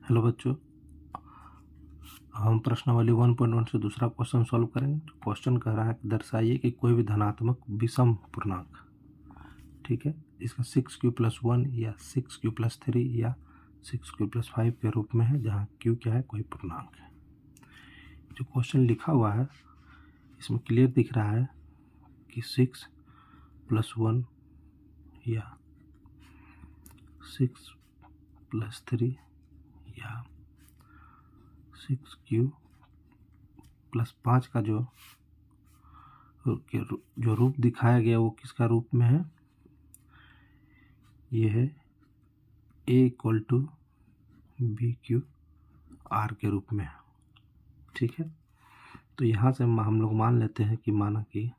Hello बच्चों, हम प्रश्नावली 1.1 से दूसरा क्वेश्चन सॉल्व करेंगे। क्वेश्चन कह रहा है कि दर्शाइए कि कोई भी धनात्मक विषम पूर्णांक, ठीक है, इसका 6q+1 या 6q+3 या 6q+5 के रूप में है, जहाँ q क्या है, कोई पूर्णांक है। जो क्वेश्चन लिखा हुआ है इसमें क्लियर दिख रहा है कि 6+1 या 6+3 या 6q+5 का जो रूप दिखाया गया वो किसका रूप में है? ये है a=b/r के रूप में है, ठीक है। तो यहाँ से हम लोग मान लेते हैं कि माना कि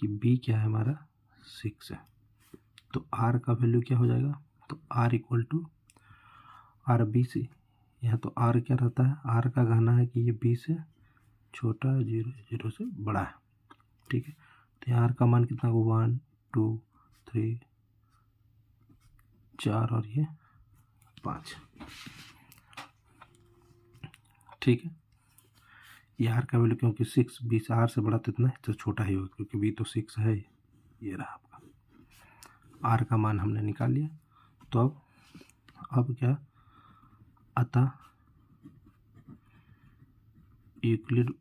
b क्या है हमारा 6 है, तो r का वैल्यू क्या हो जाएगा? तो r=r/b से, यहाँ तो r क्या रहता है, r का कहना है कि ये b से छोटा, 0 से बड़ा है, ठीक है। तो यहाँ r का मान कितना होगा? 1 2 3 4 और ये 5, ठीक है। ये r का वैल्यू, क्योंकि 6 b से r से बड़ा तो इतना है, तो छोटा ही होगा, क्योंकि b तो 6 है। ये रहा आपका r का मान हमने निकाल लिया। तो अब क्या, अतः यूक्लिड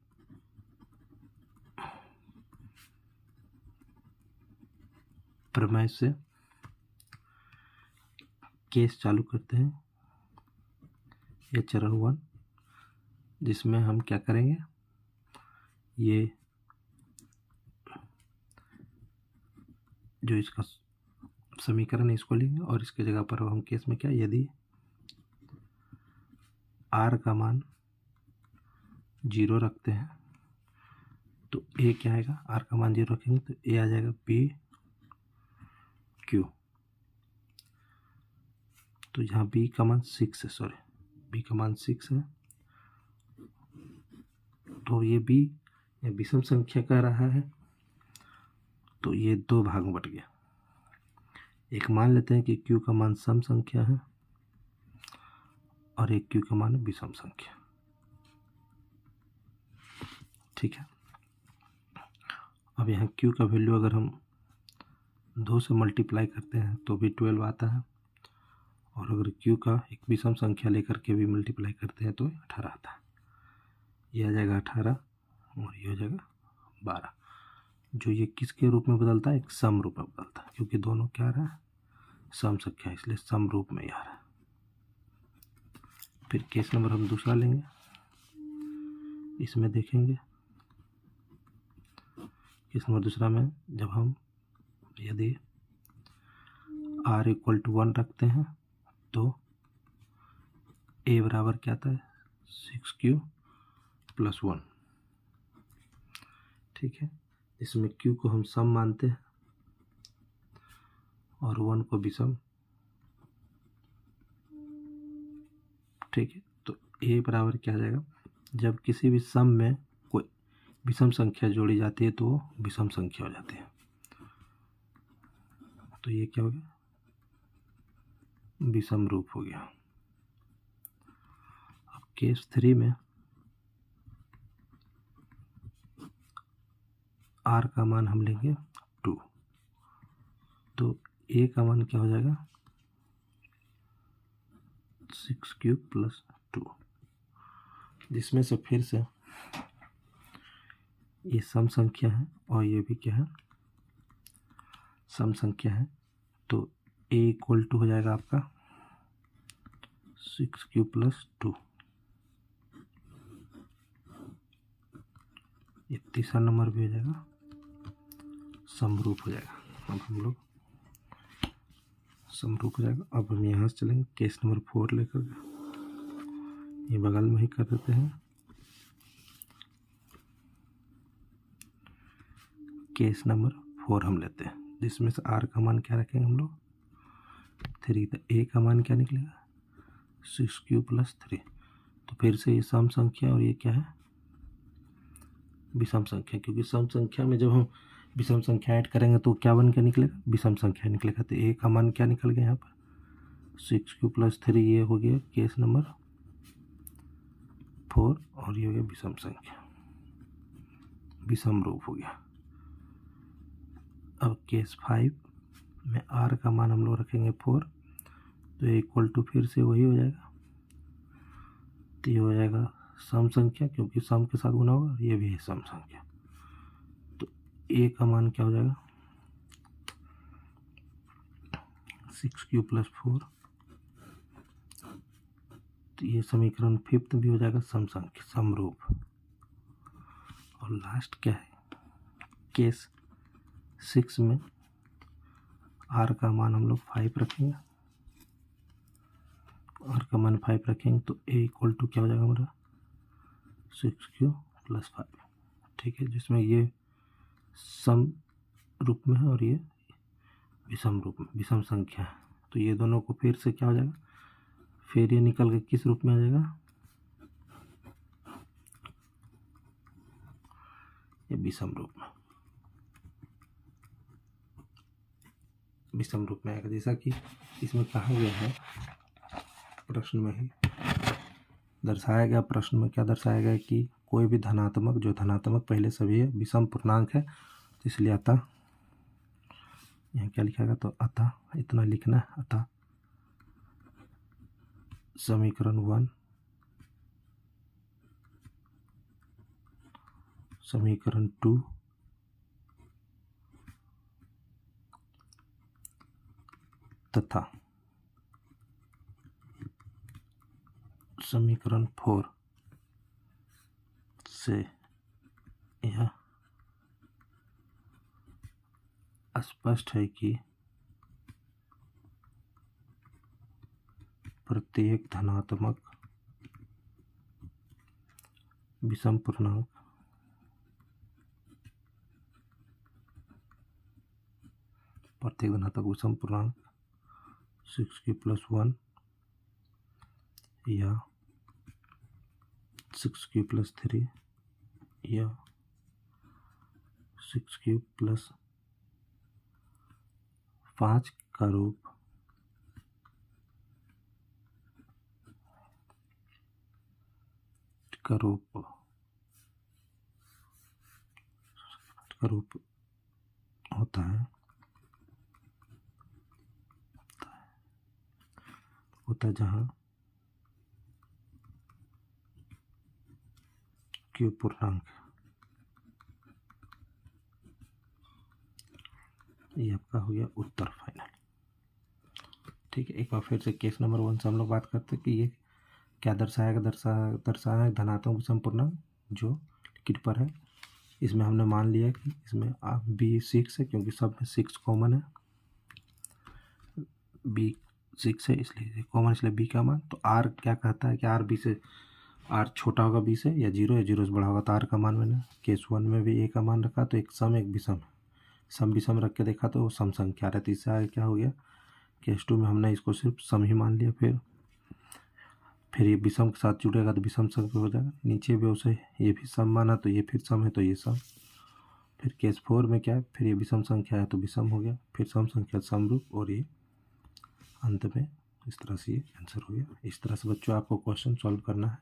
प्रमेय से केस चालू करते हैं, ये चरण 1, जिसमें हम क्या करेंगे, ये जो इसका समीकरण है इसको लेंगे और इसके जगह पर हम केस में क्या, यदि r का मान 0 रखते हैं तो a क्या आएगा? r का मान 0 रखेंगे तो a आ जाएगा b/q। तो यहाँ b का मान 6 है, b का मान 6 है, तो ये b या विषम संख्या कह रहा है, तो ये 2 भाग में बट गया। एक मान लेते हैं कि q का मान सम संख्या है और एक q का मान विषम संख्या, ठीक है। अब यहाँ q का वैल्यू अगर हम 2 से मल्टीप्लाई करते हैं तो भी 12 आता है, और अगर q का एक विषम संख्या लेकर के भी मल्टीप्लाई करते हैं तो 18 आता है। ये आ जाएगा 18 और ये हो जाएगा 12, जो ये किसके रूप में बदलता है? एक सम रूप में बदलता है, क्योंकि दोनों क्या आ रहा है, सम संख्या, इसलिए सम रूप में ही आ रहा है। फिर केस नंबर हम दूसरा लेंगे, इसमें देखेंगे केस नंबर दूसरा में जब हम यदि r=1 रखते हैं तो a बराबर क्या आता है? 6q+1, ठीक है। इसमें q को हम सम मानते हैं और 1 को विषम, ठीक है। तो a बराबर क्या आ जाएगा? जब किसी भी सम में कोई विषम संख्या जोड़ी जाती है तो वो विषम संख्या हो जाती है, तो ये क्या हो गया? विषम रूप हो गया। अब केस 3 में r का मान हम लेंगे 2, तो a का मान क्या हो जाएगा? 6q+2, जिसमें से फिर से ये सम संख्या है और ये भी क्या है, सम संख्या है, तो a= हो जाएगा आपका 6q+2। ये तीसरा नंबर भी हो जाएगा, समरूप हो जाएगा। अब हम लोग समरूप हो जाएगा। अब हम यहाँ से चलेंगे केस नंबर 4 लेकर, ये बगल में ही कर देते हैं। केस नंबर 4 हम लेते हैं, जिसमें से r का मान क्या रखेंगे हम लोग? 3। तो a का मान क्या निकलेगा? 6q+3। तो फिर से ये सम संख्या और ये क्या है? विषम संख्या, क्योंकि सम संख्या में जब हम विषम संख्या ऐड करेंगे तो क्या बन के निकलेगा? विषम संख्या निकलेगा। तो a का मान क्या निकल गया यहाँ पर? 6q+3 ये हो गया केस नंबर 4 और ये हो गया विषम संख्या, विषम रूप हो गया। अब केस 5 में r का मान हम लोग रखेंगे 4, तो इक्वल टू फिर से वही हो जाएगा, तो ये हो जाएगा सम संख्या, क्योंकि सम के साथ गुना होगा, ये भी है सम संख्या। तो a का मान क्या हो जाएगा 6q+4, तो ये समीकरण 5 भी हो जाएगा सम संख्या, समरूप। और लास्ट क्या है, केस 6 में r का मान हम लोग 5 रखेंगे, r का मान 5 रखेंगे, तो a इक्वल टू क्या हो जाएगा हमारा 6q+5, ठीक है, जिसमें ये सम रूप में है और ये विषम रूप में, विषम संख्या है। तो ये दोनों को फिर से क्या हो जाएगा, फिर ये निकल के किस रूप में आ जाएगा, ये विषम रूप में, विषम रूप में आएगा। जैसा कि इसमें कहा गया है, प्रश्न में ही दर्शाया गया, प्रश्न में क्या दर्शाया गया कि कोई भी धनात्मक, जो धनात्मक पहले सभी है, विषम पूर्णांक है, तो इसलिए अतः यहाँ क्या लिखेगा, तो अतः इतना लिखना है, अतः समीकरण 1, समीकरण 2 तथा समीकरण 4 से यह स्पष्ट है कि प्रत्येक धनात्मक विषम पूर्णांक विषम पूर्णांक 6q+1 या 6q+3 या 6q+5 का रूप होता है, जहाँ q पूर्णांक, ये आपका हो गया उत्तर फाइनल। ठीक है, एक बार फिर से केस नंबर 1 से हम लोग बात करते हैं कि ये क्या दर्शाएगा, दर्शाया धनात्मक विषम पूर्णांक जो लिखित पर है। इसमें हमने मान लिया कि इसमें b 6 है, क्योंकि सब में 6 कॉमन है, b 6 है इसलिए कॉमन, इसलिए b का मान। तो r क्या कहता है कि r छोटा होगा b से, या 0 से बड़ा होगा, तो r का मान मैंने केस 1 में भी a का मान रखा, तो एक सम एक विषम, सम विषम रख के देखा तो वो सम संख्या रहती है। इससे आगे क्या हो गया, केस 2 में हमने इसको सिर्फ सम ही मान लिया, फिर ये विषम के साथ जुड़ेगा तो विषम संख्या हो जाएगा। नीचे भी उसे ये भी सम माना, तो ये फिर सम है, तो ये सम। फिर केस 4 में क्या है, फिर ये विषम संख्या है तो विषम हो गया, फिर सम संख्या समरूप, और ये अंत में इस तरह से ये आंसर हो गया। इस तरह से बच्चों आपको क्वेश्चन सॉल्व करना है।